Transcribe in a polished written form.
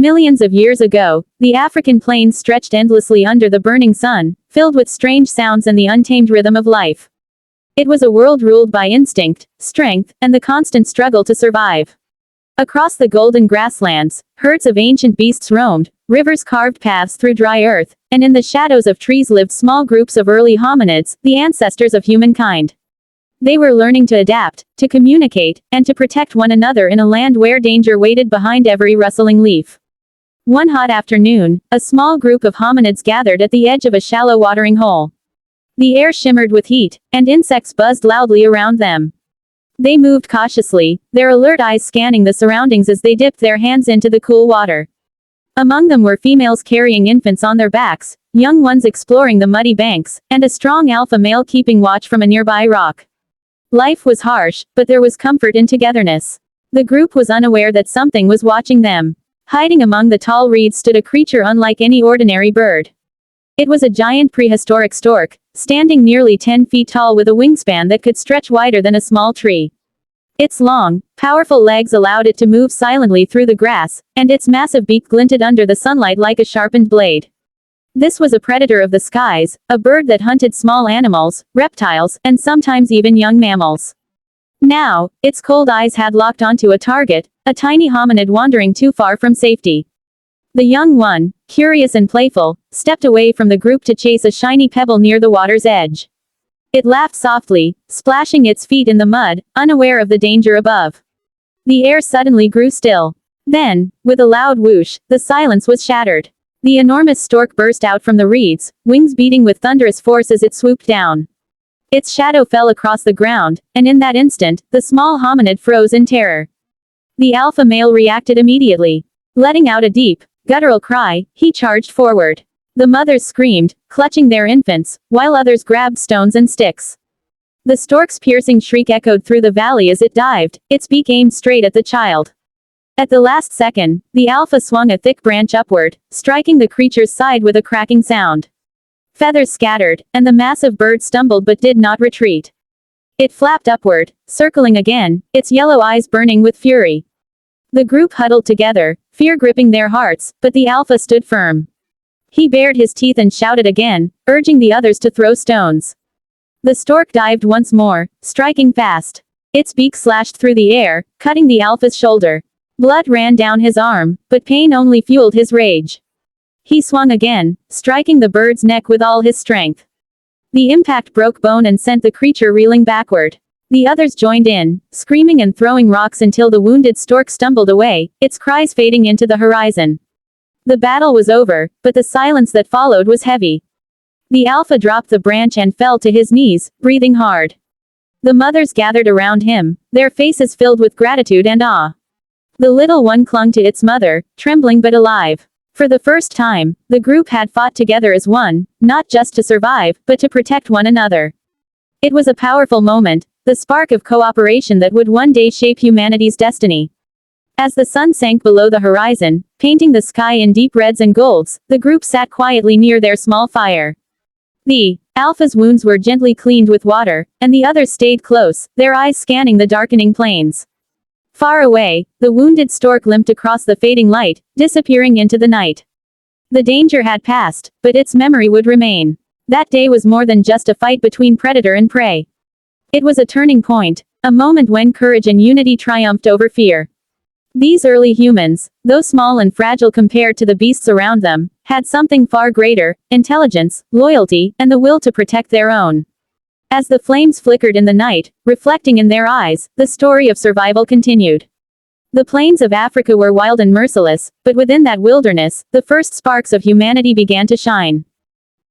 Millions of years ago, the African plains stretched endlessly under the burning sun, filled with strange sounds and the untamed rhythm of life. It was a world ruled by instinct, strength, and the constant struggle to survive. Across the golden grasslands, herds of ancient beasts roamed, rivers carved paths through dry earth, and in the shadows of trees lived small groups of early hominids, the ancestors of humankind. They were learning to adapt, to communicate, and to protect one another in a land where danger waited behind every rustling leaf. One hot afternoon, a small group of hominids gathered at the edge of a shallow watering hole. The air shimmered with heat, and insects buzzed loudly around them. They moved cautiously, their alert eyes scanning the surroundings as they dipped their hands into the cool water. Among them were females carrying infants on their backs, young ones exploring the muddy banks, and a strong alpha male keeping watch from a nearby rock. Life was harsh, but there was comfort in togetherness. The group was unaware that something was watching them. Hiding among the tall reeds stood a creature unlike any ordinary bird. It was a giant prehistoric stork, standing nearly 10 feet tall with a wingspan that could stretch wider than a small tree. Its long, powerful legs allowed it to move silently through the grass, and its massive beak glinted under the sunlight like a sharpened blade. This was a predator of the skies, a bird that hunted small animals, reptiles, and sometimes even young mammals. Now, its cold eyes had locked onto a target, a tiny hominid wandering too far from safety. The young one, curious and playful, stepped away from the group to chase a shiny pebble near the water's edge. It laughed softly, splashing its feet in the mud, unaware of the danger above. The air suddenly grew still. Then, with a loud whoosh, the silence was shattered. The enormous stork burst out from the reeds, wings beating with thunderous force as it swooped down. Its shadow fell across the ground, and in that instant, the small hominid froze in terror. The alpha male reacted immediately. Letting out a deep, guttural cry, he charged forward. The mothers screamed, clutching their infants, while others grabbed stones and sticks. The stork's piercing shriek echoed through the valley as it dived, its beak aimed straight at the child. At the last second, the alpha swung a thick branch upward, striking the creature's side with a cracking sound. Feathers scattered, and the massive bird stumbled but did not retreat. It flapped upward, circling again, its yellow eyes burning with fury. The group huddled together, fear gripping their hearts, but the alpha stood firm. He bared his teeth and shouted again, urging the others to throw stones. The stork dived once more, striking fast. Its beak slashed through the air, cutting the alpha's shoulder. Blood ran down his arm, but pain only fueled his rage. He swung again, striking the bird's neck with all his strength. The impact broke bone and sent the creature reeling backward. The others joined in, screaming and throwing rocks until the wounded stork stumbled away, its cries fading into the horizon. The battle was over, but the silence that followed was heavy. The alpha dropped the branch and fell to his knees, breathing hard. The mothers gathered around him, their faces filled with gratitude and awe. The little one clung to its mother, trembling but alive. For the first time, the group had fought together as one, not just to survive, but to protect one another. It was a powerful moment, the spark of cooperation that would one day shape humanity's destiny. As the sun sank below the horizon, painting the sky in deep reds and golds, the group sat quietly near their small fire. The alpha's wounds were gently cleaned with water, and the others stayed close, their eyes scanning the darkening plains. Far away, the wounded stork limped across the fading light, disappearing into the night. The danger had passed, but its memory would remain. That day was more than just a fight between predator and prey. It was a turning point, a moment when courage and unity triumphed over fear. These early humans, though small and fragile compared to the beasts around them, had something far greater: intelligence, loyalty, and the will to protect their own. As the flames flickered in the night, reflecting in their eyes, the story of survival continued. The plains of Africa were wild and merciless, but within that wilderness, the first sparks of humanity began to shine.